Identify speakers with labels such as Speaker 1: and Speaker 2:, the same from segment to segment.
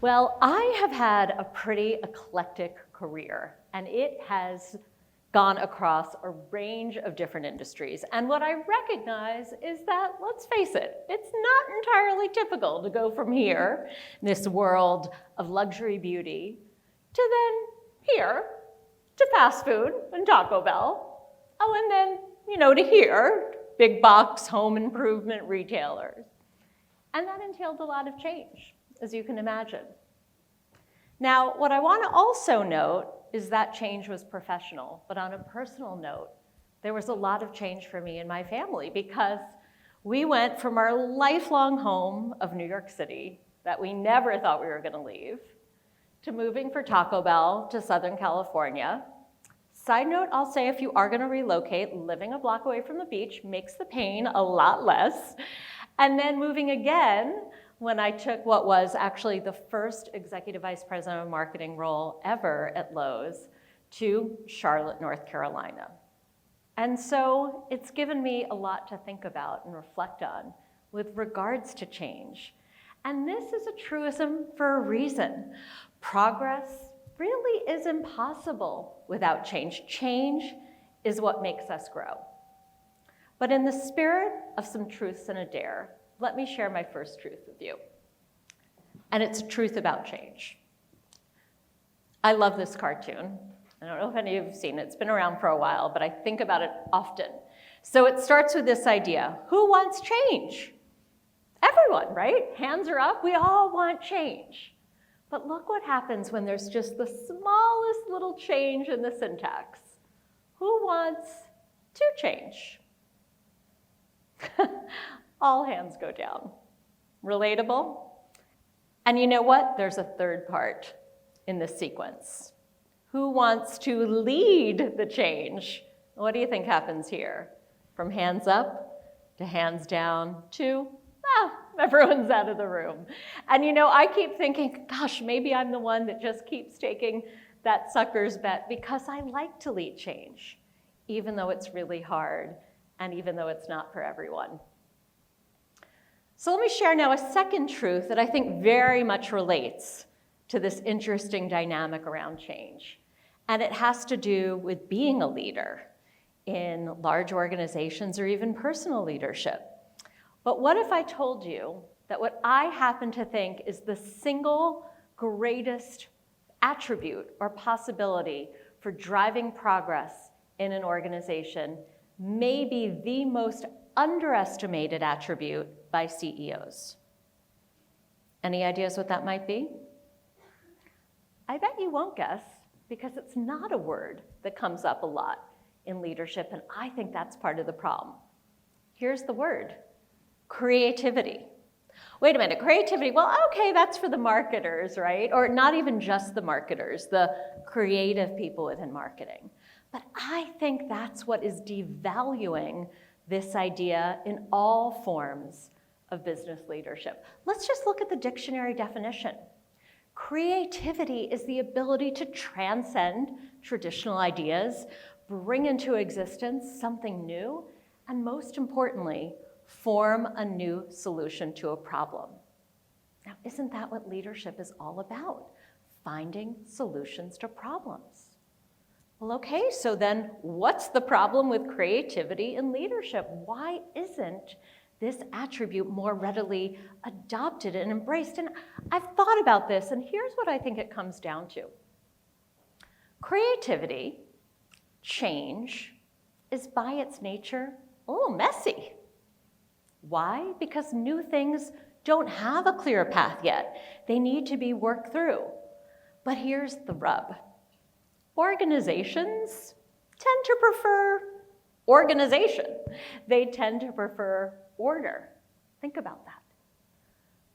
Speaker 1: Well, I have had a pretty eclectic career, and it has gone across a range of different industries. And what I recognize is that, let's face it, it's not entirely typical to go from here, this world of luxury beauty, to then here, to fast food and Taco Bell. Oh, and then, to here, big box home improvement retailers. And that entailed a lot of change, as you can imagine. Now, what I want to also note is that change was professional, but on a personal note, there was a lot of change for me and my family because we went from our lifelong home of New York City that we never thought we were going to leave to moving for Taco Bell to Southern California. Side note, I'll say if you are going to relocate, living a block away from the beach makes the pain a lot less. And then moving again when I took what was actually the first executive vice president of marketing role ever at Lowe's to Charlotte, North Carolina. And so it's given me a lot to think about and reflect on with regards to change. And this is a truism for a reason. Progress really is impossible without change. Change is what makes us grow. But in the spirit of some truths and a dare, let me share my first truth with you. And it's a truth about change. I love this cartoon. I don't know if any of you have seen it. It's been around for a while, but I think about it often. So it starts with this idea. Who wants change? Everyone, right? Hands are up. We all want change. But look what happens when there's just the smallest little change in the syntax. Who wants to change? All hands go down. Relatable? And you know what? There's a third part in this sequence. Who wants to lead the change? What do you think happens here? From hands up to hands down to, everyone's out of the room. And I keep thinking, gosh, maybe I'm the one that just keeps taking that sucker's bet because I like to lead change, even though it's really hard and even though it's not for everyone. So let me share now a second truth that I think very much relates to this interesting dynamic around change. And it has to do with being a leader in large organizations or even personal leadership. But what if I told you that what I happen to think is the single greatest attribute or possibility for driving progress in an organization may be the most underestimated attribute by CEOs? Any ideas what that might be? I bet you won't guess because it's not a word that comes up a lot in leadership, and I think that's part of the problem. Here's the word: creativity. Wait a minute, creativity, well, okay, that's for the marketers, right? Or not even just the marketers, the creative people within marketing. But I think that's what is devaluing this idea in all forms of business leadership. Let's just look at the dictionary definition. Creativity is the ability to transcend traditional ideas, bring into existence something new, and most importantly, form a new solution to a problem. Now, isn't that what leadership is all about? Finding solutions to problems. Well, okay, so then what's the problem with creativity in leadership? Why isn't this attribute more readily adopted and embraced? And I've thought about this, and here's what I think it comes down to. Creativity, change, is by its nature a little messy. Why? Because new things don't have a clear path yet. They need to be worked through. But here's the rub. Organizations tend to prefer organization. They tend to prefer order. Think about that.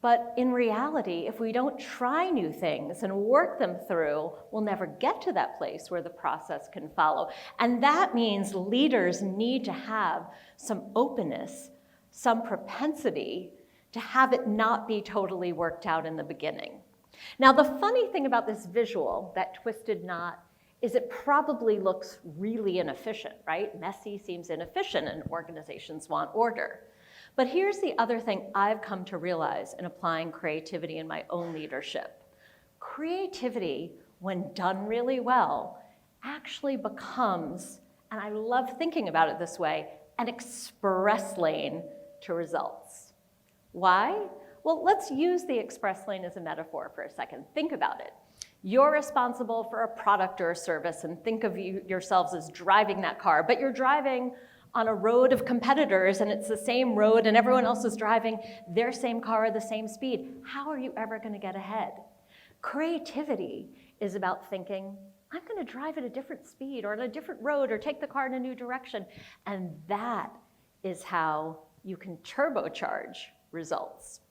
Speaker 1: But in reality, if we don't try new things and work them through, we'll never get to that place where the process can follow. And that means leaders need to have some openness, some propensity to have it not be totally worked out in the beginning. Now, the funny thing about this visual, that twisted knot, is it probably looks really inefficient, right? Messy seems inefficient and organizations want order. But here's the other thing I've come to realize in applying creativity in my own leadership. Creativity, when done really well, actually becomes, and I love thinking about it this way, an express lane to results. Why? Well, let's use the express lane as a metaphor for a second. Think about it. You're responsible for a product or a service, and think of yourselves as driving that car, but you're driving on a road of competitors, and it's the same road, and everyone else is driving their same car at the same speed. How are you ever going to get ahead? Creativity is about thinking, I'm going to drive at a different speed or on a different road or take the car in a new direction. And that is how you can turbocharge results.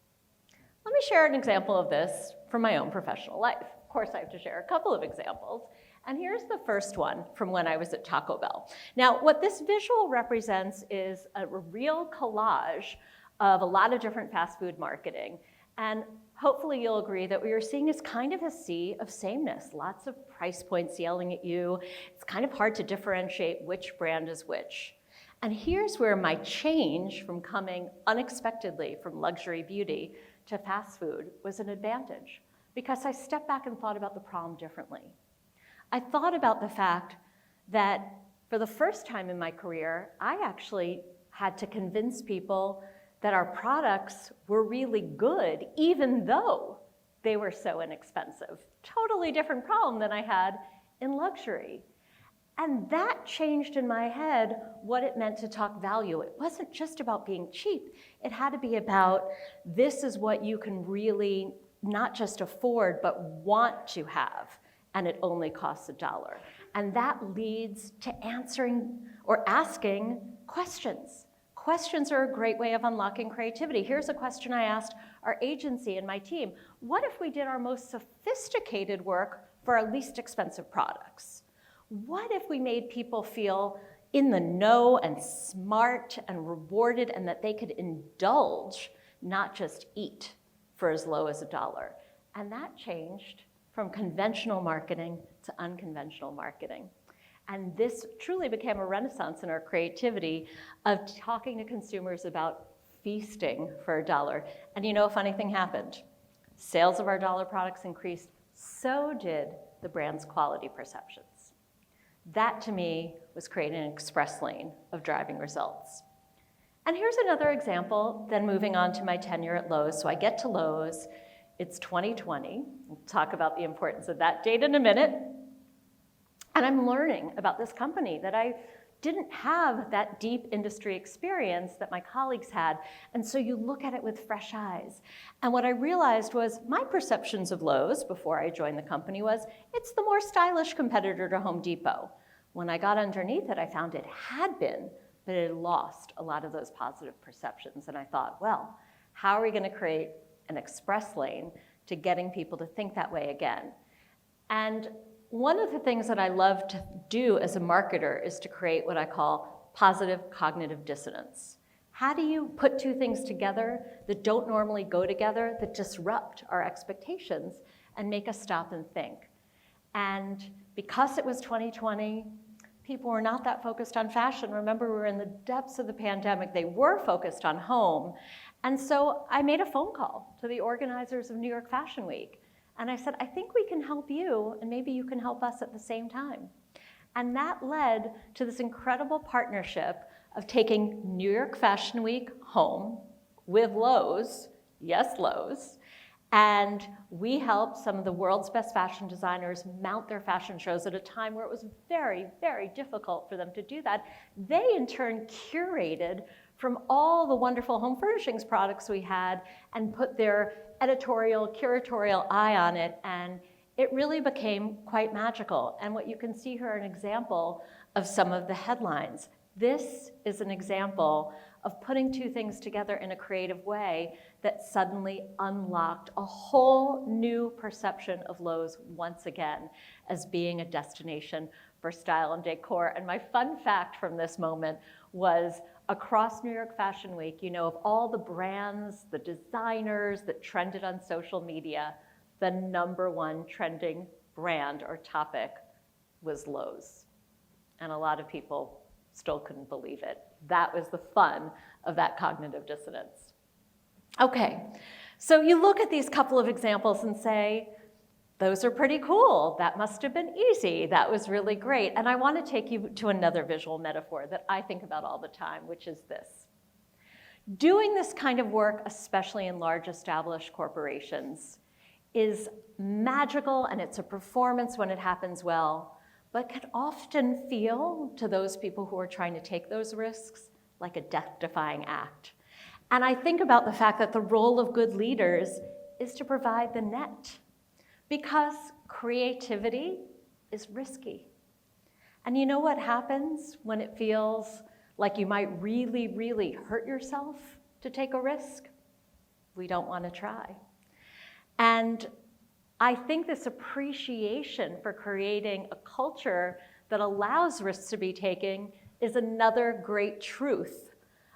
Speaker 1: Let me share an example of this from my own professional life. Of course, I have to share a couple of examples. And here's the first one from when I was at Taco Bell. Now, what this visual represents is a real collage of a lot of different fast food marketing. And hopefully you'll agree that what you're seeing is kind of a sea of sameness. Lots of price points yelling at you. It's kind of hard to differentiate which brand is which. And here's where my change from coming unexpectedly from luxury beauty to fast food was an advantage, because I stepped back and thought about the problem differently. I thought about the fact that for the first time in my career, I actually had to convince people that our products were really good, even though they were so inexpensive. Totally different problem than I had in luxury. And that changed in my head what it meant to talk value. It wasn't just about being cheap. It had to be about, this is what you can really not just afford, but want to have, and it only costs $1. And that leads to answering or asking questions. Questions are a great way of unlocking creativity. Here's a question I asked our agency and my team. What if we did our most sophisticated work for our least expensive products? What if we made people feel in the know and smart and rewarded, and that they could indulge, not just eat, for as low as $1? And that changed from conventional marketing to unconventional marketing. And this truly became a renaissance in our creativity of talking to consumers about feasting for $1. And you know, a funny thing happened. Sales of our dollar products increased, so did the brand's quality perceptions. That, to me, was creating an express lane of driving results. And here's another example, then moving on to my tenure at Lowe's. So I get to Lowe's, it's 2020. We'll talk about the importance of that date in a minute. And I'm learning about this company that I didn't have that deep industry experience that my colleagues had. And so you look at it with fresh eyes. And what I realized was my perceptions of Lowe's before I joined the company was, it's the more stylish competitor to Home Depot. When I got underneath it, I found it had been, but it had lost a lot of those positive perceptions. And I thought, well, how are we going to create an express lane to getting people to think that way again? And one of the things that I love to do as a marketer is to create what I call positive cognitive dissonance. How do you put two things together that don't normally go together, that disrupt our expectations and make us stop and think? And because it was 2020, people were not that focused on fashion. Remember, we were in the depths of the pandemic. They were focused on home. And so I made a phone call to the organizers of New York Fashion Week. And I said, I think we can help you, and maybe you can help us at the same time. And that led to this incredible partnership of taking New York Fashion Week home with Lowe's, yes, Lowe's, and we helped some of the world's best fashion designers mount their fashion shows at a time where it was very, very difficult for them to do that. They, in turn, curated from all the wonderful home furnishings products we had and put their editorial, curatorial eye on it, and it really became quite magical. And what you can see here are an example of some of the headlines. This is an example of putting two things together in a creative way that suddenly unlocked a whole new perception of Lowe's once again as being a destination for style and decor. And my fun fact from this moment was, across New York Fashion Week, you know, of all the brands, the designers that trended on social media, the #1 trending brand or topic was Lowe's. And a lot of people still couldn't believe it. That was the fun of that cognitive dissonance. Okay, so you look at these couple of examples and say, those are pretty cool. That must have been easy. That was really great. And I want to take you to another visual metaphor that I think about all the time, which is this. Doing this kind of work, especially in large established corporations, is magical, and it's a performance when it happens well, but can often feel to those people who are trying to take those risks like a death-defying act. And I think about the fact that the role of good leaders is to provide the net, because creativity is risky. And you know what happens when it feels like you might really, really hurt yourself to take a risk? We don't want to try. And I think this appreciation for creating a culture that allows risks to be taken is another great truth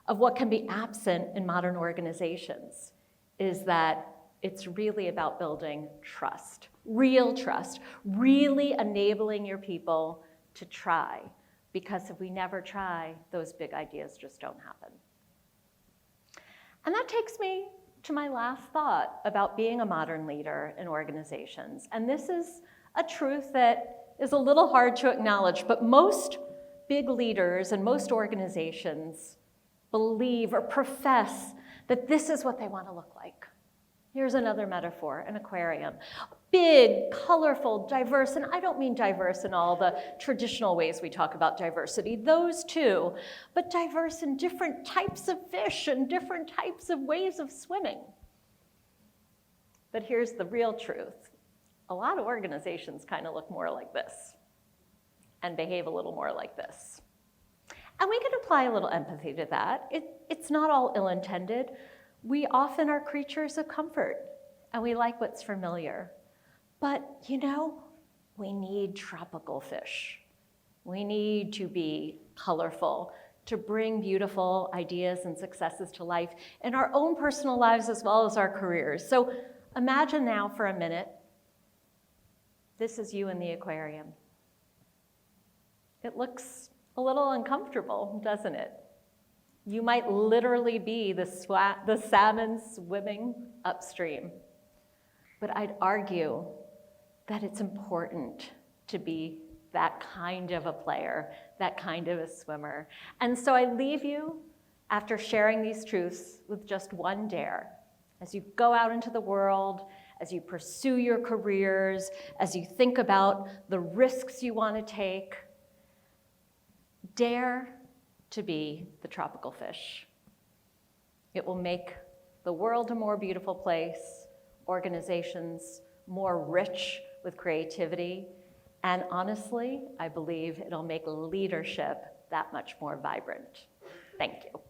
Speaker 1: of what can be absent in modern organizations, is that it's really about building trust, really enabling your people to try. Because if we never try, those big ideas just don't happen. And that takes me to my last thought about being a modern leader in organizations. And this is a truth that is a little hard to acknowledge, but most big leaders and most organizations believe or profess that this is what they want to look like. Here's another metaphor, an aquarium. Big, colorful, diverse, and I don't mean diverse in all the traditional ways we talk about diversity, those too, but diverse in different types of fish and different types of ways of swimming. But here's the real truth. A lot of organizations kind of look more like this and behave a little more like this. And we can apply a little empathy to that. It's not all ill-intended. We often are creatures of comfort, and we like what's familiar. But, you know, we need tropical fish. We need to be colorful, to bring beautiful ideas and successes to life in our own personal lives as well as our careers. So imagine now for a minute, this is you in the aquarium. It looks a little uncomfortable, doesn't it? You might literally be the salmon swimming upstream. But I'd argue that it's important to be that kind of a player, that kind of a swimmer. And so I leave you, after sharing these truths, with just one dare. As you go out into the world, as you pursue your careers, as you think about the risks you want to take, dare to be the tropical fish. It will make the world a more beautiful place, organizations more rich with creativity, and honestly, I believe it'll make leadership that much more vibrant. Thank you.